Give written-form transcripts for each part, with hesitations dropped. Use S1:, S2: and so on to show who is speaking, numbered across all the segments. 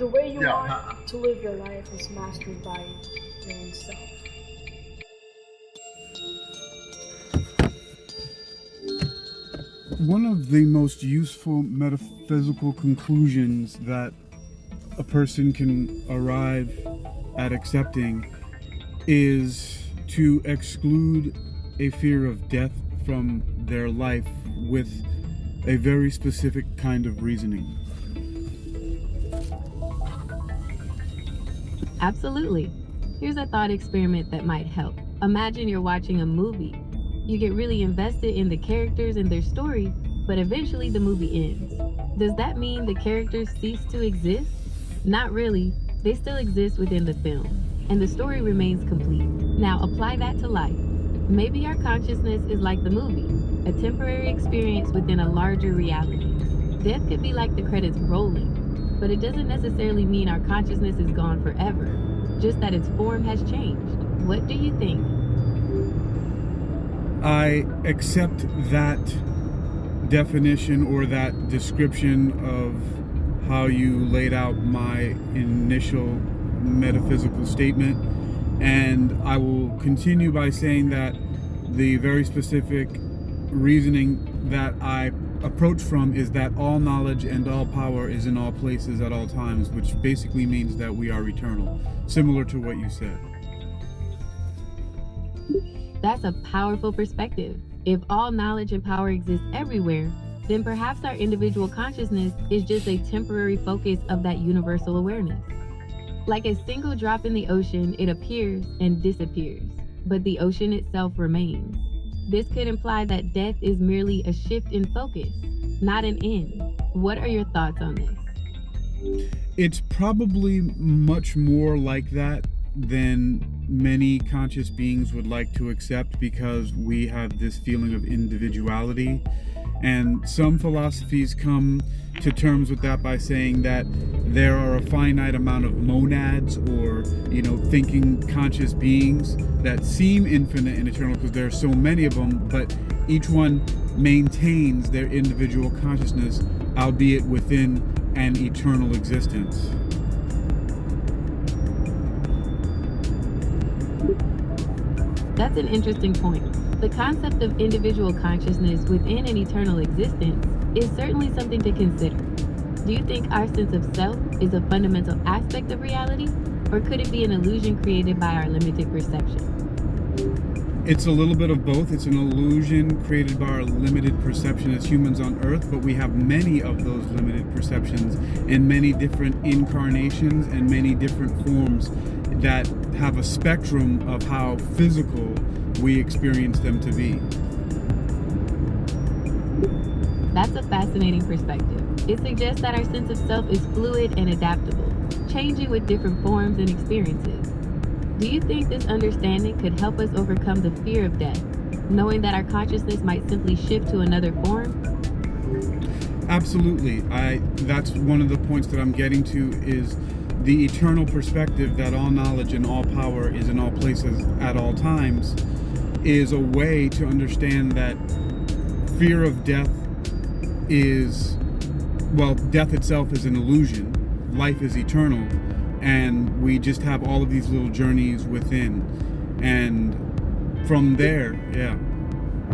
S1: The way you
S2: Yeah,
S1: want to live your life is mastered by your own self.
S3: One of the most useful metaphysical conclusions that a person can arrive at accepting is to exclude a fear of death from their life with a very specific kind of reasoning.
S4: Absolutely. Here's a thought experiment that might help. Imagine you're watching a movie. You get really invested in the characters and their story, but eventually the movie ends. Does that mean the characters cease to exist? Not really. They still exist within the film, and the story remains complete. Now apply that to life. Maybe our consciousness is like the movie, a temporary experience within a larger reality. Death could be like the credits rolling, but it doesn't necessarily mean our consciousness is gone forever, just that its form has changed. What do you think?
S3: I accept that definition or that description of how you laid out my initial metaphysical statement, and I will continue by saying that the very specific reasoning that I approach from is that all knowledge and all power is in all places at all times, which basically means that we are eternal, similar to what you said.
S4: That's a powerful perspective. If all knowledge and power exist everywhere, then perhaps our individual consciousness is just a temporary focus of that universal awareness. Like a single drop in the ocean, it appears and disappears, but the ocean itself remains. This could imply that death is merely a shift in focus, not an end. What are your thoughts on this?
S3: It's probably much more like that than many conscious beings would like to accept, because we have this feeling of individuality, and some philosophies come to terms with that by saying that there are a finite amount of monads, or thinking conscious beings that seem infinite and eternal because there are so many of them, but each one maintains their individual consciousness, albeit within an eternal existence.
S4: That's an interesting point. The concept of individual consciousness within an eternal existence is certainly something to consider. Do you think our sense of self is a fundamental aspect of reality, or could it be an illusion created by our limited perception?
S3: It's a little bit of both. It's an illusion created by our limited perception as humans on Earth, but we have many of those limited perceptions in many different incarnations and many different forms that have a spectrum of how physical we experience them to be.
S4: That's a fascinating perspective. It suggests that our sense of self is fluid and adaptable, changing with different forms and experiences. Do you think this understanding could help us overcome the fear of death, knowing that our consciousness might simply shift to another form?
S3: Absolutely. That's one of the points that I'm getting to, is the eternal perspective that all knowledge and all power is in all places at all times is a way to understand that fear of death is, death itself is an illusion. Life is eternal, and we just have all of these little journeys within. And from there, yeah.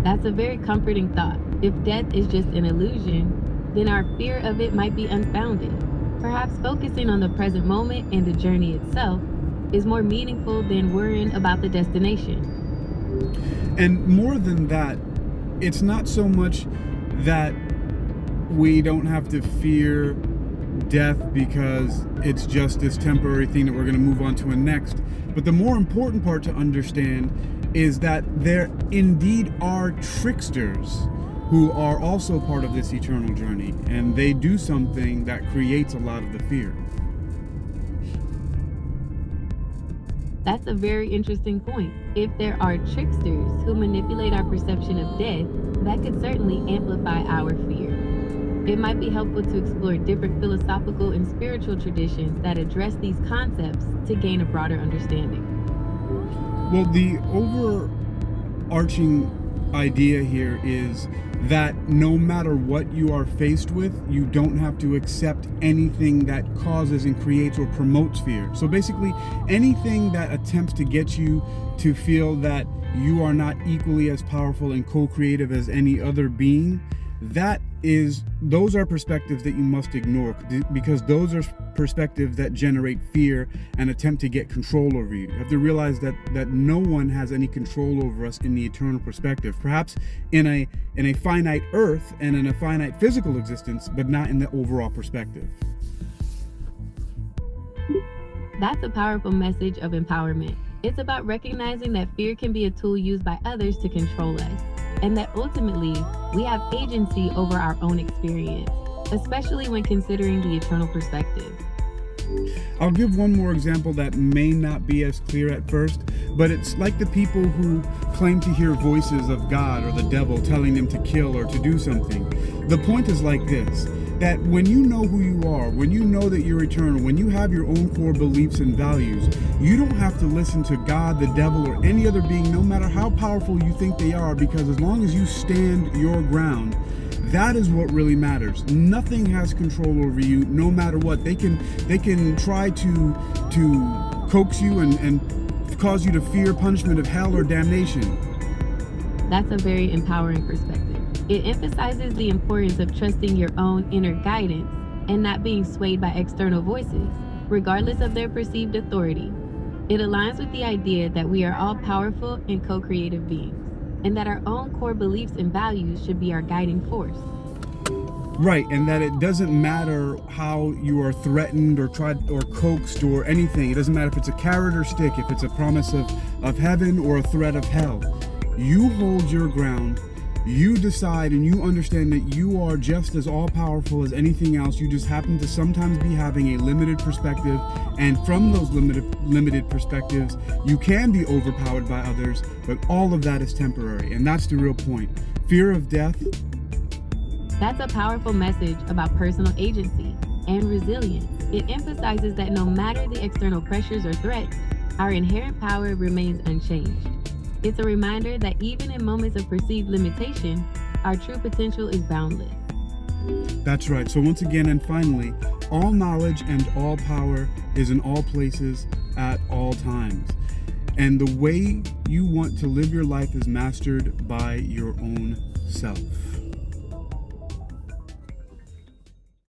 S4: That's a very comforting thought. If death is just an illusion, then our fear of it might be unfounded. Perhaps focusing on the present moment and the journey itself is more meaningful than worrying about the destination.
S3: And more than that, it's not so much that we don't have to fear death because it's just this temporary thing that we're going to move on to a next. But the more important part to understand is that there indeed are tricksters who are also part of this eternal journey, and they do something that creates a lot of the fear.
S4: That's a very interesting point. If there are tricksters who manipulate our perception of death, that could certainly amplify our fear. It might be helpful to explore different philosophical and spiritual traditions that address these concepts to gain a broader understanding.
S3: Well, the overarching idea here is that no matter what you are faced with, you don't have to accept anything that causes and creates or promotes fear. So basically, anything that attempts to get you to feel that you are not equally as powerful and co-creative as any other being, those are perspectives that you must ignore, because those are perspectives that generate fear and attempt to get control over you. You have to realize that no one has any control over us in the eternal perspective. Perhaps in a finite earth and in a finite physical existence, but not in the overall perspective.
S4: That's a powerful message of empowerment. It's about recognizing that fear can be a tool used by others to control us, and that ultimately we have agency over our own experience, especially when considering the eternal perspective.
S3: I'll give one more example that may not be as clear at first, but it's like the people who claim to hear voices of God or the devil telling them to kill or to do something. The point is like this, that when you know who you are, when you know that you're eternal, when you have your own core beliefs and values, you don't have to listen to God, the devil, or any other being, no matter how powerful you think they are, because as long as you stand your ground, that is what really matters. Nothing has control over you, no matter what. They can try to coax you and cause you to fear punishment of hell or damnation.
S4: That's a very empowering perspective. It emphasizes the importance of trusting your own inner guidance and not being swayed by external voices, regardless of their perceived authority. It aligns with the idea that we are all powerful and co-creative beings, and that our own core beliefs and values should be our guiding force.
S3: Right, and that it doesn't matter how you are threatened or tried or coaxed or anything. It doesn't matter if it's a carrot or stick, if it's a promise of heaven or a threat of hell. You hold your ground. You decide and you understand that you are just as all-powerful as anything else. You just happen to sometimes be having a limited perspective, and from those limited perspectives, you can be overpowered by others, but all of that is temporary, and that's the real point. Fear of death.
S4: That's a powerful message about personal agency and resilience. It emphasizes that no matter the external pressures or threats, our inherent power remains unchanged. It's a reminder that even in moments of perceived limitation, our true potential is boundless.
S3: That's right. So once again and finally, all knowledge and all power is in all places at all times. And the way you want to live your life is mastered by your own self.